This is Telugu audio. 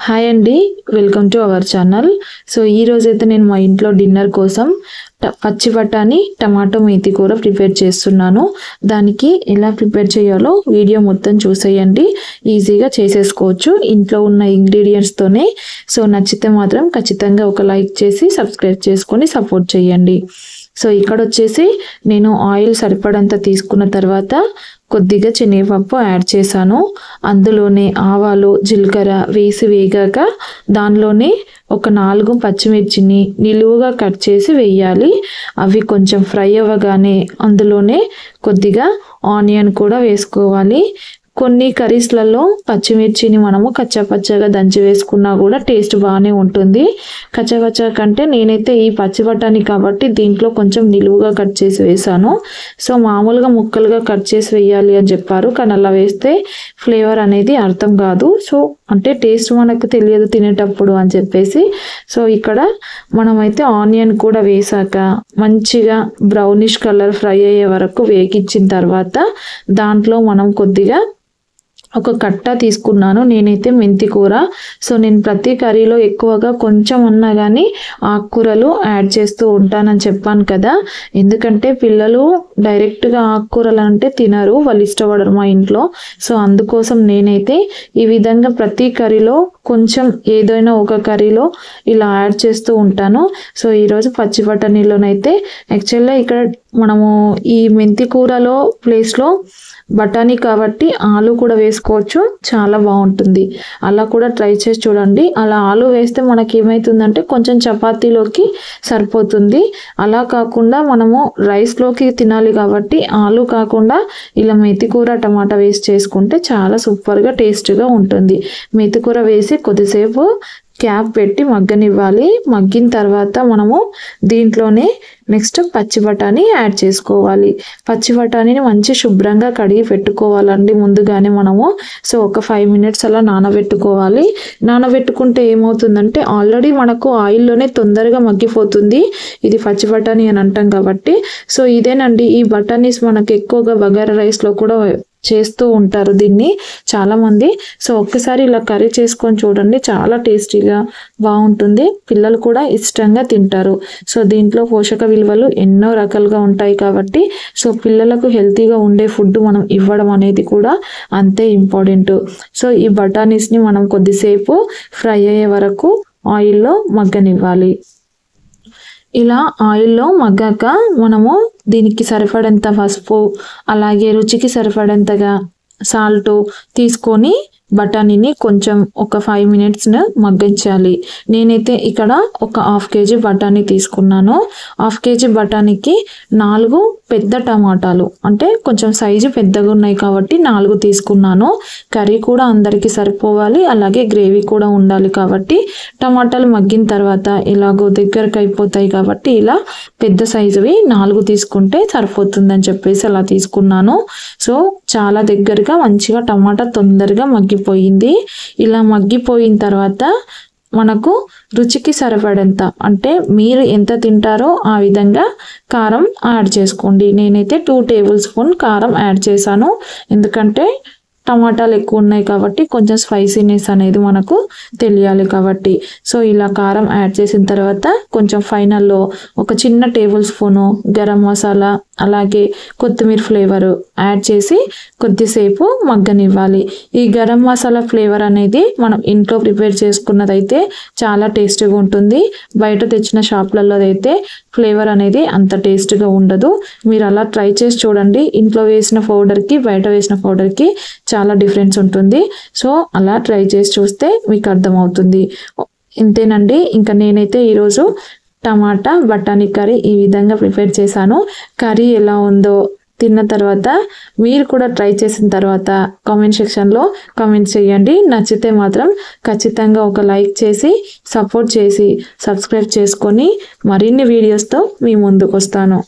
హాయ్ అండి, welcome to our channel. So ఈ రోజైతే నేను మా ఇంట్లో డిన్నర్ కోసం పచ్చి బఠానీ టమాటో మెంతి కూర ప్రిపేర్ చేస్తున్నాను. దానికి ఎలా ప్రిపేర్ చేయాలో వీడియో మొత్తం చూసేయండి. ఈజీగా చేసేసుకోవచ్చు ఇంట్లో ఉన్న ఇంగ్రీడియంట్స్తోనే. సో నచ్చితే మాత్రం ఖచ్చితంగా ఒక లైక్ చేసి సబ్స్క్రైబ్ చేసుకొని సపోర్ట్ చేయండి. సో ఇక్కడ వచ్చేసి నేను ఆయిల్ సరిపడంత తీసుకున్న తర్వాత కొద్దిగా శనగపప్పు యాడ్ చేశాను. అందులోనే ఆవాలు జీలకర్ర వేసి వేగాక దానిలోనే ఒక 4 పచ్చిమిర్చిని నిలువుగా కట్ చేసి వేయాలి. అవి కొంచెం ఫ్రై అవ్వగానే అందులోనే కొద్దిగా ఆనియన్ కూడా వేసుకోవాలి. కొన్ని కర్రీస్లలో పచ్చిమిర్చిని మనము కచ్చాపచ్చగా దంచి వేసుకున్నా కూడా టేస్ట్ బాగానే ఉంటుంది. కచ్చాపచ్చా కంటే నేనైతే ఈ పచ్చి బఠానీ కాబట్టి దీంట్లో కొంచెం నిలువుగా కట్ చేసి వేసాను. సో మామూలుగా ముక్కలుగా కట్ చేసి వేయాలి అని చెప్పారు, కానీ అలా వేస్తే ఫ్లేవర్ అనేది అర్థం కాదు. సో అంటే టేస్ట్ మనకు తెలియదు తినేటప్పుడు అని చెప్పేసి. సో ఇక్కడ మనమైతే ఆనియన్ కూడా వేసాక మంచిగా బ్రౌనిష్ కలర్ ఫ్రై అయ్యే వరకు వేగించిన తర్వాత దాంట్లో మనం కొద్దిగా ఒక కట్ట తీసుకున్నాను. నేనైతే మెంతి కూర. సో నేను ప్రతి కర్రీలో ఎక్కువగా కొంచెం ఉన్నా కానీ ఆకుకూరలు యాడ్ చేస్తూ ఉంటానని చెప్పాను కదా. ఎందుకంటే పిల్లలు డైరెక్ట్గా ఆకుకూరలు అంటే తినరు, వాళ్ళు ఇష్టపడరు మా ఇంట్లో. సో అందుకోసం నేనైతే ఈ విధంగా ప్రతి కర్రీలో కొంచెం ఏదైనా ఒక కర్రీలో ఇలా యాడ్ చేస్తూ ఉంటాను. సో ఈరోజు పచ్చి బఠానీలోనైతే యాక్చువల్గా ఇక్కడ మనము ఈ మెంతి కూరలో ప్లేస్లో బఠానీ కాబట్టి ఆలు కూడా వేసుకోవచ్చు, చాలా బాగుంటుంది. అలా కూడా ట్రై చేసి చూడండి. అలా ఆలు వేస్తే మనకి ఏమవుతుందంటే కొంచెం చపాతీలోకి సరిపోతుంది. అలా కాకుండా మనము రైస్లోకి తినాలి కాబట్టి ఆలు కాకుండా ఇలా మెంతి కూర టమాటా వేసి చేసుకుంటే చాలా సూపర్గా టేస్ట్గా ఉంటుంది. మెంతి కూర వేసి కొద్దిసేపు క్యాప్ పెట్టి మగ్గనివ్వాలి. మగ్గిన తర్వాత మనము దీంట్లోనే నెక్స్ట్ పచ్చి బఠానీ యాడ్ చేసుకోవాలి. పచ్చి బఠానీని మంచి శుభ్రంగా కడిగి పెట్టుకోవాలండి ముందుగానే మనము. సో ఒక 5 మినిట్స్ అలా నానబెట్టుకోవాలి. నానబెట్టుకుంటే ఏమవుతుందంటే ఆల్రెడీ మనకు ఆయిల్లోనే తొందరగా మగ్గిపోతుంది. ఇది పచ్చి బఠానీ అని అంటాం కాబట్టి. సో ఇదేనండి, ఈ బఠానీస్ మనకు ఎక్కువగా బగారా రైస్లో కూడా చేస్తూ ఉంటారు దీన్ని చాలామంది. సో ఒక్కసారి ఇలా కర్రీ చేసుకొని చూడండి, చాలా టేస్టీగా బాగుంటుంది. పిల్లలు కూడా ఇష్టంగా తింటారు. సో దీంట్లో పోషక విలువలు ఎన్నో రకాలుగా ఉంటాయి కాబట్టి సో పిల్లలకు హెల్తీగా ఉండే ఫుడ్ మనం ఇవ్వడం అనేది కూడా అంతే ఇంపార్టెంట్. సో ఈ బఠానీస్ని మనం కొద్దిసేపు ఫ్రై అయ్యే వరకు ఆయిల్లో మగ్గనివ్వాలి. ఇలా ఆయిల్లో మగ్గాక మనము దీనికి సరిపడంత పసుపు అలాగే రుచికి సరిపడంతగా సాల్ట్ తీసుకొని బఠానీని కొంచెం ఒక 5 మినిట్స్ మగ్గించాలి. నేనైతే ఇక్కడ ఒక 1/2 కేజీ బఠానీ తీసుకున్నాను. 1/2 కేజీ బఠానీకి 4 పెద్ద టమాటాలు, అంటే కొంచెం సైజు పెద్దగా ఉన్నాయి కాబట్టి 4 తీసుకున్నాను. కర్రీ కూడా అందరికీ సరిపోవాలి, అలాగే గ్రేవీ కూడా ఉండాలి కాబట్టి టమాటాలు మగ్గిన తర్వాత ఇలాగో దగ్గరకు అయిపోతాయి కాబట్టి ఇలా పెద్ద సైజువి 4 తీసుకుంటే సరిపోతుందని చెప్పేసి అలా తీసుకున్నాను. సో చాలా దగ్గరగా మంచిగా టమాటా తొందరగా మగ్గిపోయింది. ఇలా మగ్గిపోయిన తర్వాత మనకు రుచికి సరిపడంత, అంటే మీరు ఎంత తింటారో ఆ విధంగా కారం యాడ్ చేసుకోండి. నేనైతే 2 టేబుల్ స్పూన్ కారం యాడ్ చేశాను. ఎందుకంటే టమాటాలు ఎక్కువ ఉన్నాయి కాబట్టి కొంచెం స్పైసీనెస్ అనేది మనకు తెలియాలి కాబట్టి. సో ఇలా కారం యాడ్ చేసిన తర్వాత కొంచెం ఫైనల్లో ఒక చిన్న టేబుల్ స్పూను గరం మసాలా అలాగే కొత్తిమీర ఫ్లేవర్ యాడ్ చేసి కొద్దిసేపు మగ్గనివ్వాలి. ఈ గరం మసాలా ఫ్లేవర్ అనేది మనం ఇంట్లో ప్రిపేర్ చేసుకున్నదైతే చాలా టేస్టీగా ఉంటుంది. బయట తెచ్చిన షాప్లలో అయితే ఫ్లేవర్ అనేది అంత టేస్ట్గా ఉండదు. మీరు అలా ట్రై చేసి చూడండి. ఇంట్లో వేసిన పౌడర్కి బయట వేసిన పౌడర్కి చాలా డిఫరెన్స్ ఉంటుంది. సో అలా ట్రై చేసి చూస్తే మీకు అర్థమవుతుంది. ఇంతేనండి, ఇంకా నేనైతే ఈరోజు టమాటా బఠానీ కర్రీ ఈ విధంగా ప్రిపేర్ చేశాను. కర్రీ ఎలా ఉందో తిన్న తర్వాత మీరు కూడా ట్రై చేసిన తర్వాత కామెంట్ సెక్షన్లో కామెంట్ చేయండి. నచ్చితే మాత్రం ఖచ్చితంగా ఒక లైక్ చేసి సపోర్ట్ చేసి సబ్స్క్రైబ్ చేసుకొని మరిన్ని వీడియోస్తో మీ ముందుకు వస్తాను.